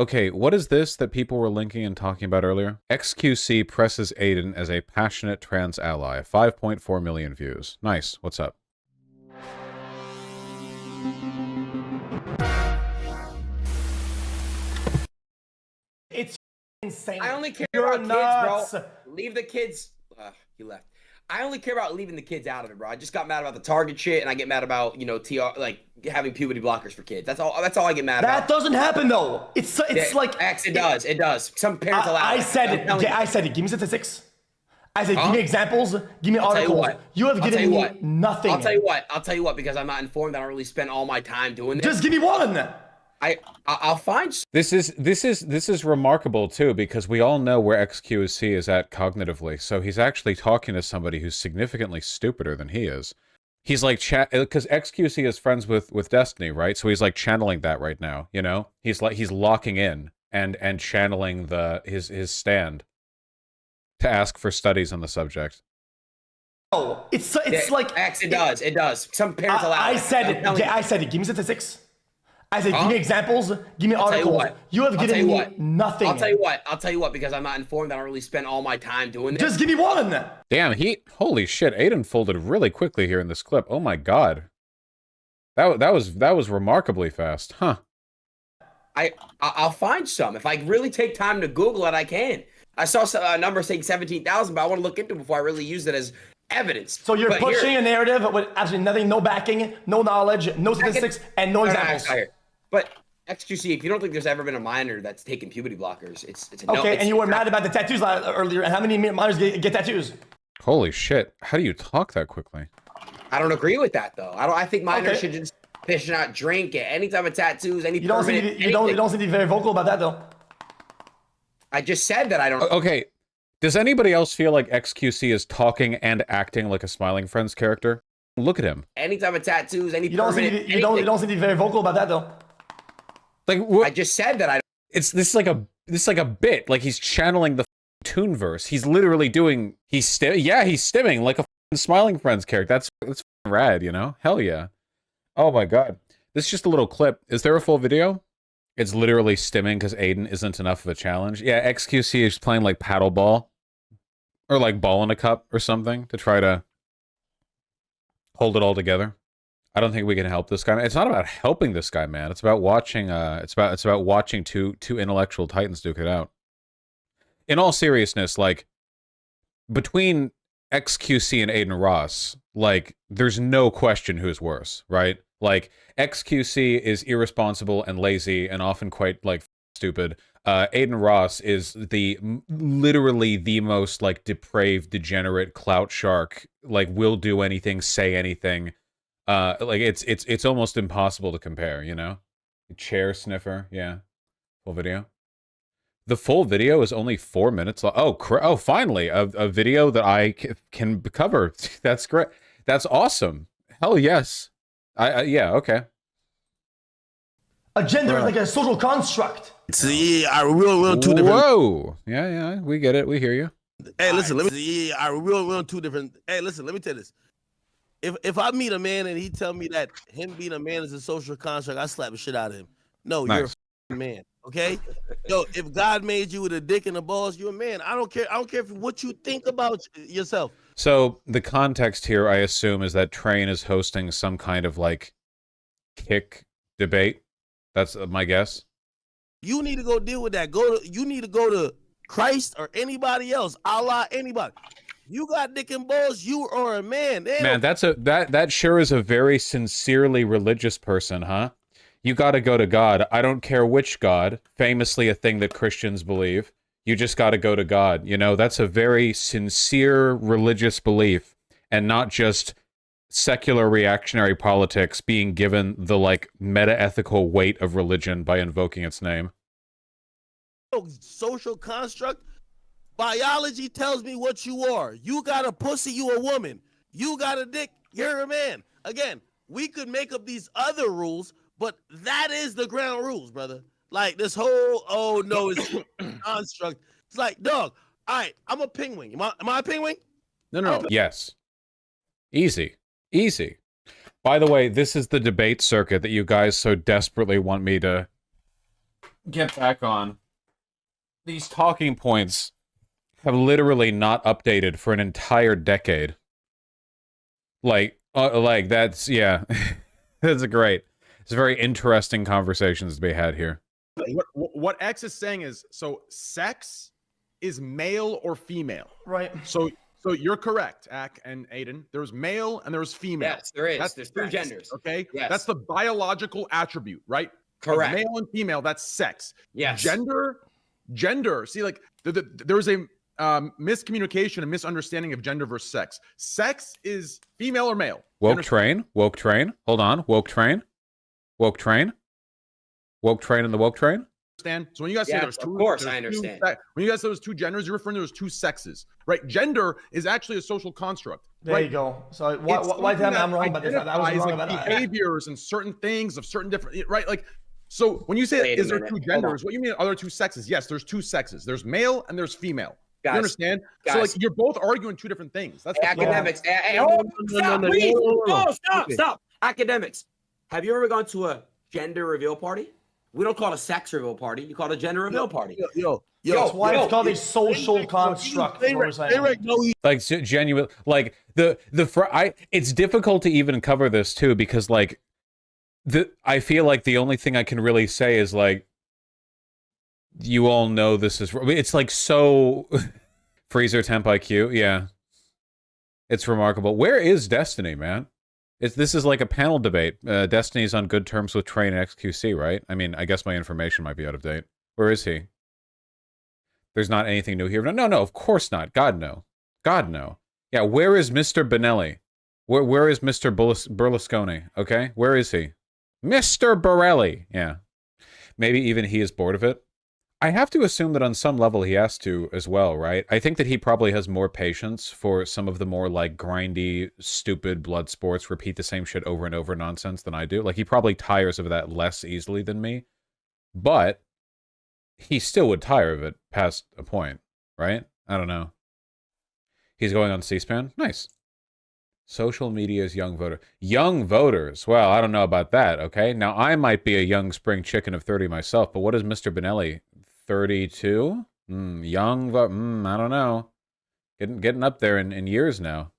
Okay, what is this that people were linking and talking about earlier? XQC presses Aiden as a passionate trans ally. 5.4 million views. Nice. What's up? It's insane. I only care You're about nuts. kids, bro. Leave the kids. He left. I only care about leaving the kids out of it, bro. I just got mad about the Target shit, and I get mad about, you know, like having puberty blockers for kids. That's all I get mad about. That doesn't happen though. It's like it does. It does. Some parents allow I it. said it. I said it. Give me statistics. I said, give me examples. Give me I'll articles. You have given me nothing. I'll tell you what. Because I'm not informed. I don't really spend all my time doing this. Just give me one. I'll find. This is remarkable too, because we all know where XQC is at cognitively. So he's actually talking to somebody who's significantly stupider than he is. He's like because XQC is friends with Destiny, right? So he's like channeling that right now. You know, he's locking in and channeling his stand to ask for studies on the subject. Oh, it's like it does. Some parents allow it. I said it. I said it. Give me statistics. I said, give me examples, give me articles. You have given me nothing. I'll tell you what, because I'm not informed. I don't really spend all my time doing this. Just give me one. Damn, holy shit, Aiden folded really quickly here in this clip. Oh my god. That was remarkably fast, huh? I'll find some. If I really take time to Google it, I can. I saw a number saying 17,000, but I want to look into it before I really use it as evidence. So you're pushing a narrative with absolutely nothing, no backing, no knowledge, no statistics, and no examples. But XQC, if you don't think there's ever been a minor that's taken puberty blockers, it's a no. Okay, and you were mad about the tattoos earlier. And how many minors get tattoos? Holy shit! How do you talk that quickly? I don't agree with that though. I think minors should just fish not drink it. Any type of tattoos, any. You don't seem to be very vocal about that though. I just said that I don't. Okay, does anybody else feel like XQC is talking and acting like a Smiling Friends character? Look at him. Any type of tattoos, any. You don't seem to be very vocal about that though. Like I just said that I. This is like a bit. Like he's channeling the Toonverse. He's literally doing. He's stimming like a Smiling Friends character. That's rad, you know? Hell yeah. Oh my god. This is just a little clip. Is there a full video? It's literally stimming because Aiden isn't enough of a challenge. Yeah, XQC is playing like paddle ball, or like ball in a cup or something to try to hold it all together. I don't think we can help this guy. It's not about helping this guy, man. It's about watching. It's about watching two intellectual titans duke it out. In all seriousness, like between XQC and Aiden Ross, like there's no question who's worse, right? Like XQC is irresponsible and lazy and often quite like stupid. Aiden Ross is literally the most like depraved, degenerate clout shark. Like will do anything, say anything. Like it's almost impossible to compare, you know? Chair sniffer, yeah. Full video. The full video is only 4 minutes long. Oh, finally, a video that I can cover. That's great. That's awesome. Hell yes. Yeah, okay. A gender is like a social construct. See, I real two different. Whoa. Yeah, we get it. We hear you. Hey, listen, let me. Yeah, I real two different. Hey, listen, let me tell you this. If I meet a man and he tell me that him being a man is a social construct, I slap the shit out of him. No, nice. You're a man, okay? Yo, if God made you with a dick and a balls, you're a man. I don't care. I don't care what you think about yourself. So the context here, I assume, is that Train is hosting some kind of like kick debate. That's my guess. You need to go deal with that. You need to go to Christ or anybody else. Allah, anybody. You got dick and balls, you are a man. Man, that sure is a very sincerely religious person, huh? You gotta go to God. I don't care which God, famously a thing that Christians believe. You just gotta go to God. You know, that's a very sincere religious belief, and not just secular reactionary politics being given the, like, meta-ethical weight of religion by invoking its name. Social construct? Biology tells me what you are. You got a pussy, you a woman. You got a dick, you're a man. Again, we could make up these other rules, but that is the ground rules, brother. Like this whole, oh no, it's construct. It's like, dog, all right, I'm a penguin. Am I a penguin? No. Yes. Easy. By the way, this is the debate circuit that you guys so desperately want me to get back on. These talking points have literally not updated for an entire decade. Like that's, yeah. That's great. It's very interesting conversations to be had here. What X is saying is, so sex is male or female. Right. So you're correct, Ak and Aiden. There's male and there's female. Yes, there is. There's There's two genders. Okay? Yes. That's the biological attribute, right? Correct. Male and female, that's sex. Yes. Gender. See, like there's a miscommunication and misunderstanding of gender versus sex. Sex is female or male. Woke train. Hold on. Woke train and the woke train. Understand? So when you guys say there's two, of course I understand. When you guys say there's two genders, you're referring to those two sexes, right? Gender is actually a social construct. There right? you go. So why tell me I'm wrong about this? I was wrong about that. Behaviors and certain things of certain different, right? Like, so when you say is there two genders, what you mean are there two sexes? Yes, there's two sexes. There's male and there's female. Guys, you understand? Guys. So like you're both arguing two different things. That's academics. Stop. Academics. Have you ever gone to a gender reveal party? We don't call it a sex reveal party. You call it a gender reveal party. That's why it's called a social construct. Like genuine, like it's difficult to even cover this too, because like I feel like the only thing I can really say is like, you all know this is, it's like so freezer temp IQ. Yeah. It's remarkable. Where is Destiny, man? This is like a panel debate. Destiny's on good terms with Train and XQC, right? I mean, I guess my information might be out of date. Where is he? There's not anything new here. No, of course not. God, no. Yeah, where is Mr. Benelli? Where is Mr. Berlusconi? Okay, where is he? Mr. Borelli. Yeah. Maybe even he is bored of it. I have to assume that on some level he has to as well, right? I think that he probably has more patience for some of the more like grindy, stupid blood sports, repeat the same shit over and over nonsense than I do. Like he probably tires of that less easily than me, but he still would tire of it past a point, right? I don't know. He's going on C-SPAN? Nice. Social media's young voter. Young voters. Well, I don't know about that, okay? Now, I might be a young spring chicken of 30 myself, but what is Mr. Benelli? 32? Young vote. I don't know. Getting up there in years now.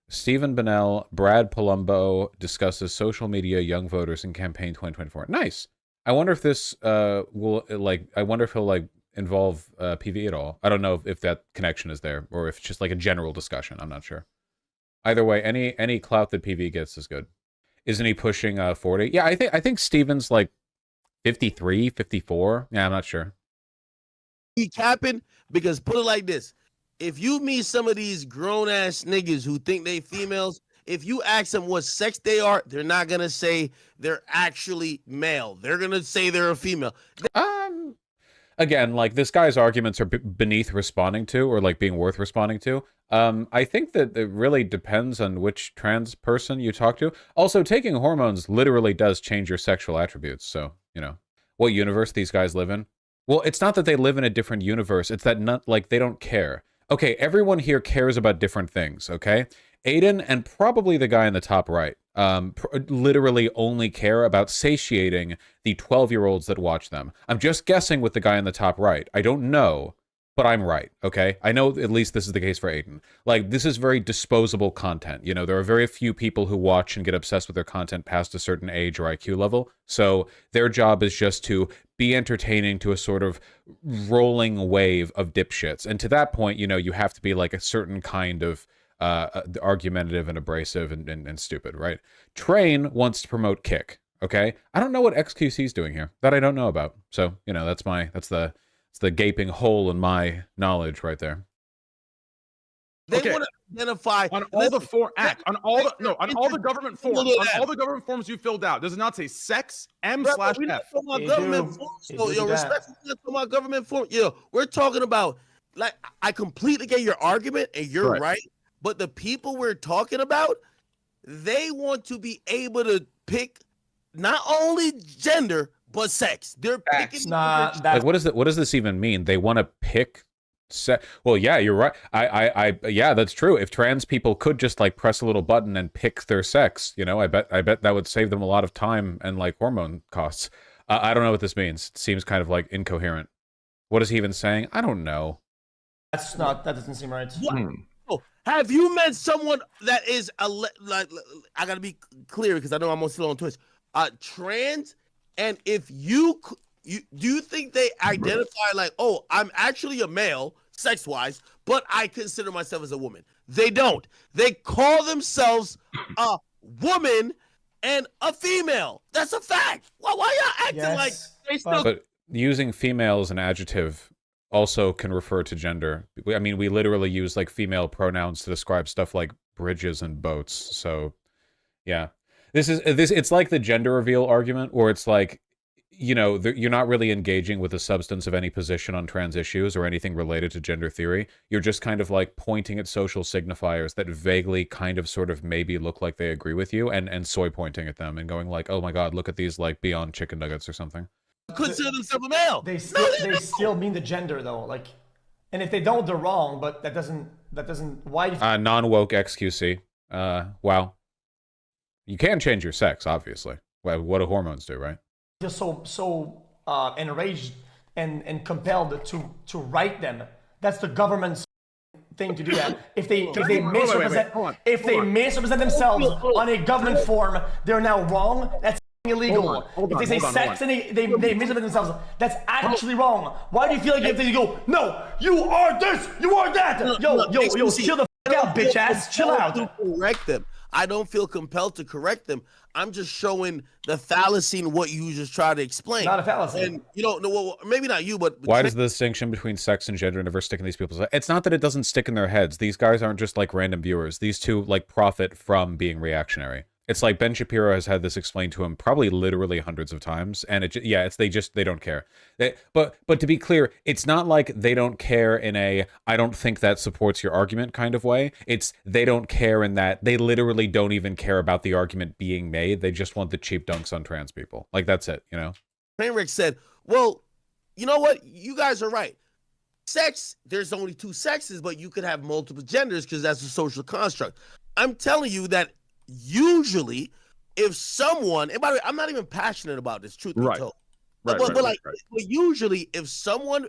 Stephen Bennell, Brad Palumbo discusses social media young voters in campaign 2024. Nice. I wonder if this will like. I wonder if he'll like involve PV at all. I don't know if that connection is there or if it's just like a general discussion. I'm not sure. Either way, any clout that PV gets is good. Isn't he pushing 40? Yeah, I think Steven's like 53, 54. Yeah, I'm not sure. He capping because put it like this. If you meet some of these grown ass niggas who think they females, if you ask them what sex they are, they're not gonna say they're actually male. They're gonna say they're a female. Again, like this guy's arguments are beneath responding to or like being worth responding to. I think that it really depends on which trans person you talk to. Also, taking hormones literally does change your sexual attributes. So, you know, what universe these guys live in? Well, it's not that they live in a different universe. It's that not like they don't care. Okay, everyone here cares about different things, okay? Aiden and probably the guy in the top right literally only care about satiating the 12-year-olds that watch them. I'm just guessing with the guy in the top right. I don't know, but I'm right, okay? I know at least this is the case for Aiden. Like, this is very disposable content. You know, there are very few people who watch and get obsessed with their content past a certain age or IQ level. So their job is just to be entertaining to a sort of rolling wave of dipshits. And to that point, you know, you have to be like a certain kind of argumentative and abrasive and stupid, right? Train wants to promote kick, okay? I don't know what XQC is doing here. That I don't know about. So, you know, that's the gaping hole in my knowledge right there. They want to identify on all the government forms. On all the government forms you filled out, does it not say sex M/F? We're not talking about government forms. Yo, respectfully, we're not talking about government forms. Yo, we're talking about, like, I completely get your argument, and you're right. But the people we're talking about, they want to be able to pick not only gender but sex. They're picking. Like, what does this even mean? They want to pick sex? Well, yeah, you're right. Yeah, that's true. If trans people could just like press a little button and pick their sex, you know, I bet that would save them a lot of time and like hormone costs. I don't know what this means. It seems kind of like incoherent. What is he even saying? I don't know. That doesn't seem right. Oh, have you met someone that is like I gotta be clear because I know I'm still on Twitch. Trans, and if you do you think they identify like, oh, I'm actually a male sex wise, but I consider myself as a woman? They don't. They call themselves a woman and a female. That's a fact. Why y'all acting like they still? But using female as an adjective also can refer to gender. I mean, we literally use like female pronouns to describe stuff like bridges and boats. So, yeah, it's like the gender reveal argument, where it's like, you know, you're not really engaging with the substance of any position on trans issues or anything related to gender theory. You're just kind of like pointing at social signifiers that vaguely kind of sort of maybe look like they agree with you, and soy pointing at them and going like, oh my God, look at these like Beyond chicken nuggets or something. Consider themselves a male. They still mean the gender though. Like, and if they don't, they're wrong. But that doesn't. Why? Non-woke XQC. Wow. You can change your sex, obviously. Well, what do hormones do, right? Just so enraged and compelled to write them. That's the government's thing to do that. If they misrepresent themselves on a government form, they're now wrong. That's illegal. If they say sex and they misrepresent themselves, that's actually wrong. Why do you feel like if they go, no, you are this, you are that? Yo, chill the fuck out, bitch ass. Chill out. Correct them. I don't feel compelled to correct them. I'm just showing the fallacy in what you just try to explain. Not a fallacy. And you don't know, well, maybe not you, but why does the distinction between sex and gender never stick in these people's heads? It's not that it doesn't stick in their heads. These guys aren't just like random viewers. These two like profit from being reactionary. It's like Ben Shapiro has had this explained to him probably literally hundreds of times, and they don't care. But to be clear, it's not like they don't care in a I don't think that supports your argument kind of way. It's they don't care in that they literally don't even care about the argument being made. They just want the cheap dunks on trans people. Like that's it, you know. Trainwreck said, "Well, you know what? You guys are right. Sex, there's only two sexes, but you could have multiple genders because that's a social construct." I'm telling you that. Usually, if someone, and by the way, I'm not even passionate about this, truth be told. But usually, if someone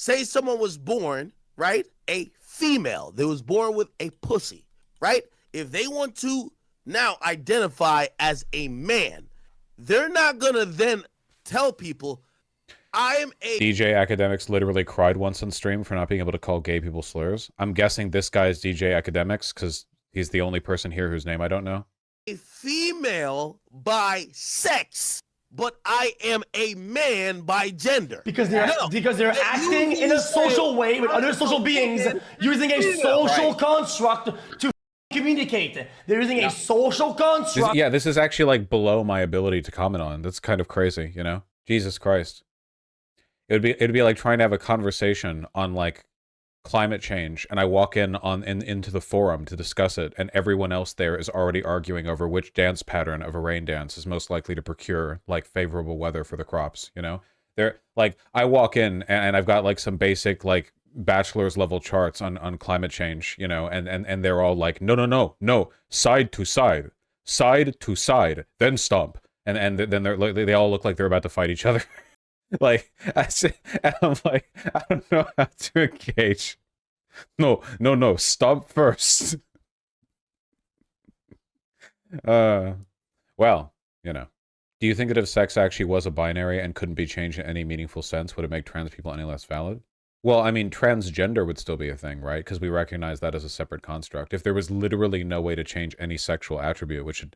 was born, right, a female, they was born with a pussy, right? If they want to now identify as a man, they're not gonna then tell people, I am a DJ Academics literally cried once on stream for not being able to call gay people slurs. I'm guessing this guy's DJ Academics because he's the only person here whose name I don't know. A female by sex, but I am a man by gender. Because they're acting in a social way with other social beings, using a social construct to communicate. They're using a social construct. This is actually like below my ability to comment on. That's kind of crazy, you know? Jesus Christ. It'd be like trying to have a conversation on like climate change, and I walk into the forum to discuss it, and everyone else there is already arguing over which dance pattern of a rain dance is most likely to procure like favorable weather for the crops, you know? They're like, I walk in and I've got like some basic like bachelor's level charts on climate change, you know, and they're all like, no, side to side, then stomp, and then they all look like they're about to fight each other. Like, I'm like, I don't know how to engage. No, stomp first. Well, you know. Do you think that if sex actually was a binary and couldn't be changed in any meaningful sense, would it make trans people any less valid? Well, I mean, transgender would still be a thing, right? Because we recognize that as a separate construct. If there was literally no way to change any sexual attribute, which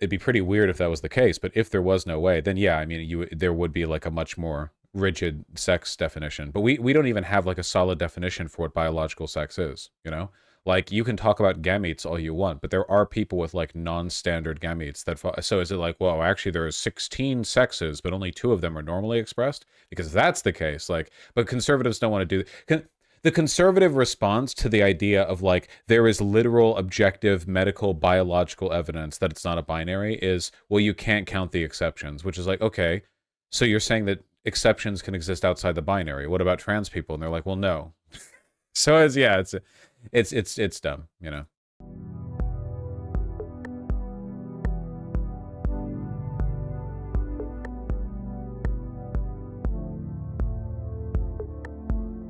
it'd be pretty weird if that was the case, but if there was no way, then yeah, I mean, there would be like a much more rigid sex definition. But we don't even have like a solid definition for what biological sex is, you know? Like, you can talk about gametes all you want, but there are people with like non-standard gametes that so is it like, well, actually there are 16 sexes, but only 2 of them are normally expressed? Because if that's the case, like, but conservatives don't want to do the conservative response to the idea of like there is literal objective medical biological evidence that it's not a binary is, well, you can't count the exceptions, which is like, okay, so you're saying that exceptions can exist outside the binary. What about trans people? And they're like, well, no. So it's dumb, you know.